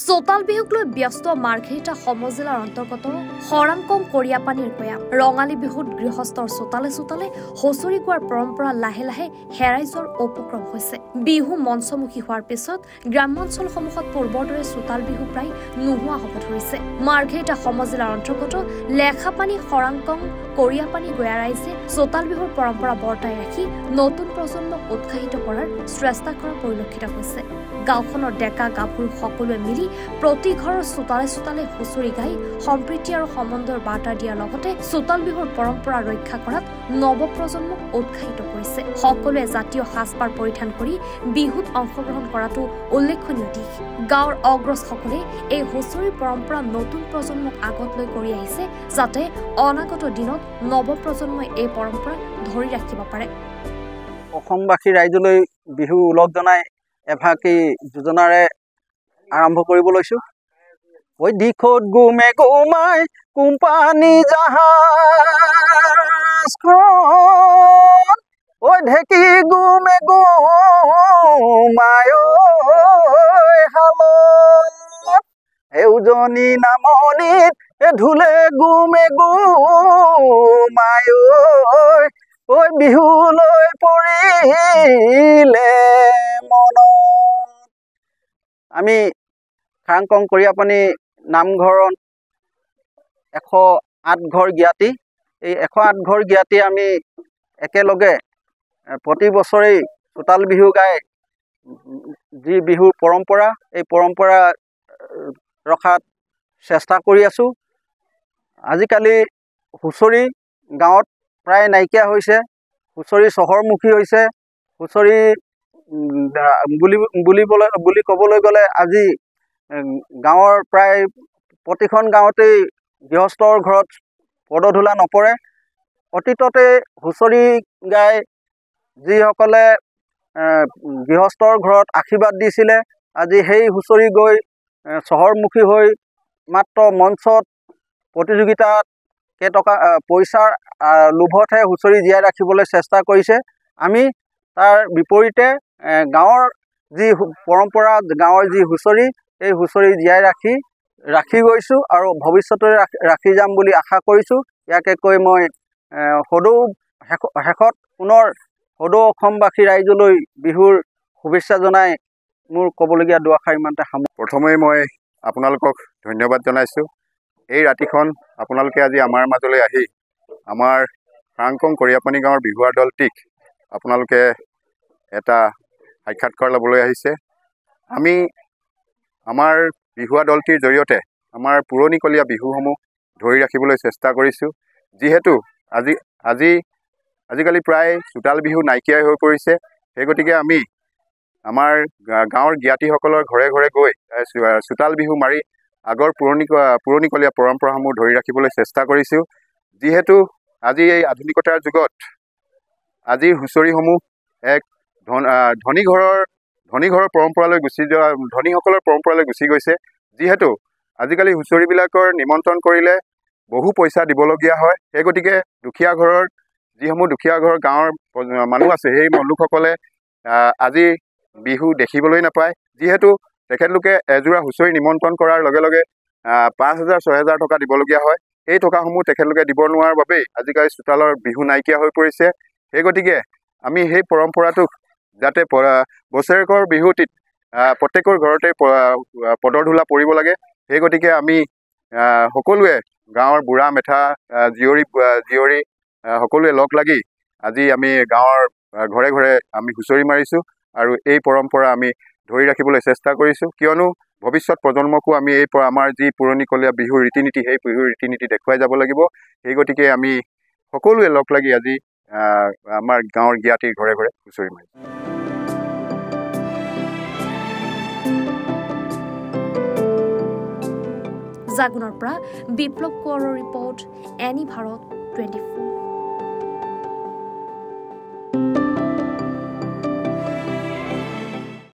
চোতাল বিহুক লৈ ব্যস্ত মাৰ্ঘেৰিটা সমজিলাৰ অন্তৰ্গত হৰাংকং কৰিয়াপানীৰ গয়া ৰঙালী বিহুত গৃহস্থৰ চোতালে চোতালে হুঁচৰি গোৱাৰ পৰম্পৰা লাহে লাহে হেৰাই যোৱাৰ উপক্ৰম হৈছে। বিহু মঞ্চমুখী হোৱাৰ পিছত গ্ৰাম্যাঞ্চলসমূহত পূৰ্বৰ দৰে চোতাল বিহু প্ৰায় নোহোৱা হ'ব ধৰিছে। মাৰ্ঘেৰিটা সমজিলাৰ অন্তৰ্গত লেখাপানী হৰাংকং কৰিয়াপানী গয়া ৰাইজে চোতাল বিহুৰ পৰম্পৰা বৰ্তাই ৰাখি নতুন প্ৰজন্মক উৎসাহিত কৰাৰ চেষ্টা কৰা পৰিলক্ষিত হৈছে। গাঁওখনৰ ডেকা গাভৰু সকলোৱে মিলি প্ৰতি ঘৰৰ চোতালে চোতালে হুঁচৰি গাই সম্প্ৰীতি আৰু সম্বন্ধৰ বাৰ্তা দিয়াৰ লগতে চোতাল বিহুৰ পৰম্পৰা ৰক্ষা কৰাত নৱপ্ৰজন্মক উৎসাহিত কৰিছে। সকলোৱে জাতীয় সাজপাৰ পৰিধান কৰি বিহুত অংশগ্ৰহণ কৰাটো উল্লেখনীয় দিশ। গাঁৱৰ অগ্ৰজসকলে এই হুঁচৰিৰ পৰম্পৰা নতুন প্ৰজন্মক আগত লৈ কৰি আহিছে, যাতে অনাগত দিনত নৱপ্ৰজন্মই এই পৰম্পৰা ধৰি ৰাখিব পাৰে। অসমবাসী ৰাইজলৈ বিহু ওলগ জনাই এভাকি যোজনাৰে আৰম্ভ কৰিব লৈছো। ওই দিশত গুমে গুমাই কোম্পানী জাহাজখন, ওই ঢেকি গুমে গুমাই হালত, এউজনী নামনিত ঢোলে গুমে গুমাই ঐ বিহুলৈ পৰিলে মনত। আমি হৰাংকং কৰিয়াপানী নামঘৰত 108 ঘৰ জ্ঞাতি, এই 108 ঘৰ জ্ঞাতি আমি একেলগে প্ৰতি বছৰেই চোতাল বিহু গাই যি বিহুৰ পৰম্পৰা, এই পৰম্পৰা ৰখাত চেষ্টা কৰি আছো। আজিকালি হুঁচৰি গাঁৱত প্ৰায় নাইকিয়া হৈছে, হুঁচৰি চহৰমুখী হৈছে। হুঁচৰি বুলি ক'বলৈ গ'লে আজি গাঁৱৰ প্ৰায় প্ৰতিখন গাঁৱতেই গৃহস্থৰ ঘৰত পদধূলা নপৰে। অতীততে হুঁচৰি গাই যিসকলে গৃহস্থৰ ঘৰত আশীৰ্বাদ দিছিলে, আজি সেই হুঁচৰি গৈ চহৰমুখী হৈ মাত্ৰ মঞ্চত প্ৰতিযোগিতাত কেইটকা পইচাৰ লোভতহে হুঁচৰি জীয়াই ৰাখিবলৈ চেষ্টা কৰিছে। আমি তাৰ বিপৰীতে গাঁৱৰ যি পৰম্পৰা, গাঁৱৰ যি হুঁচৰি, এই হুঁচৰি জীয়াই ৰাখি গৈছোঁ আৰু ভৱিষ্যতে ৰাখি যাম বুলি আশা কৰিছোঁ। ইয়াকে কৈ মই শেষত পুনৰ সদৌ অসমবাসী ৰাইজলৈ বিহুৰ শুভেচ্ছা জনাই মোৰ ক'বলগীয়া দুআষাৰ ইমানতে সামৰো। প্ৰথমেই মই আপোনালোকক ধন্যবাদ জনাইছোঁ। এই ৰাতিখন আপোনালোকে আজি আমাৰ মাজলৈ আহি আমাৰ হৰাংকং কৰিয়াপানী গাঁৱৰ বিহুৱাৰ দলটিক আপোনালোকে এটা সাক্ষাৎকাৰ ল'বলৈ আহিছে। আমি আমাৰ বিহুৱা দলটিৰ জৰিয়তে আমাৰ পুৰণিকলীয়া বিহুসমূহ ধৰি ৰাখিবলৈ চেষ্টা কৰিছোঁ। যিহেতু আজিকালি প্ৰায় চোতাল বিহু নাইকিয়াই হৈ পৰিছে, সেই গতিকে আমি আমাৰ গাঁৱৰ জ্ঞাতিসকলৰ ঘৰে ঘৰে গৈ চোতাল বিহু মাৰি আগৰ পুৰণিকলীয়া পৰম্পৰাসমূহ ধৰি ৰাখিবলৈ চেষ্টা কৰিছোঁ। যিহেতু আজি এই আধুনিকতাৰ যুগত আজিৰ হুঁচৰিসমূহ এক ধনী ঘৰৰ পৰম্পৰালৈ ধনীসকলৰ পৰম্পৰালৈ গুচি গৈছে। যিহেতু আজিকালি হুঁচৰিবিলাকৰ নিমন্ত্ৰণ কৰিলে বহু পইচা দিবলগীয়া হয়। সেই গতিকে যিসমূহ দুখীয়া ঘৰৰ গাঁৱৰ মানুহ আছে, সেই লোকসকলে আজি বিহু দেখিবলৈ নাপায়। যিহেতু তেখেতলোকে এযোৰা হুঁচৰি নিমন্ত্ৰণ কৰাৰ লগে লগে 5,000-6,000 টকা দিবলগীয়া হয়। এই টকাসমূহ তেখেতলোকে দিব নোৱাৰাৰ বাবেই আজিকালি চোতালৰ বিহু নাইকিয়া হৈ পৰিছে। সেই গতিকে আমি সেই পৰম্পৰাটোক যাতে বছৰেকৰ বিহুটিত প্ৰত্যেকৰ ঘৰতে পদধূলা পৰিব লাগে, সেই গতিকে আমি সকলোৱে গাঁৱৰ বুঢ়া মেথা জীয়ৰী সকলোৱে লগ লাগি আজি আমি গাঁৱৰ ঘৰে ঘৰে আমি হুঁচৰি মাৰিছোঁ আৰু এই পৰম্পৰা আমি ধৰি ৰাখিবলৈ চেষ্টা কৰিছোঁ। কিয়নো ভৱিষ্যত প্ৰজন্মকো আমি আমাৰ যি পুৰণিকলীয়া বিহুৰ ৰীতি নীতি, সেই বিহুৰ ৰীতি নীতি দেখুৱাই যাব লাগিব। সেই গতিকে আমি সকলোৱে লগ লাগি আজি আমাৰ গাঁৱৰ জ্ঞাতিৰ ঘৰে ঘৰে হুঁচৰি মাৰিছোঁ। জাগুনৰ পৰা বিপ্লৱ কোঁৱৰৰ ৰিপৰ্ট, এনি ভাৰত 24।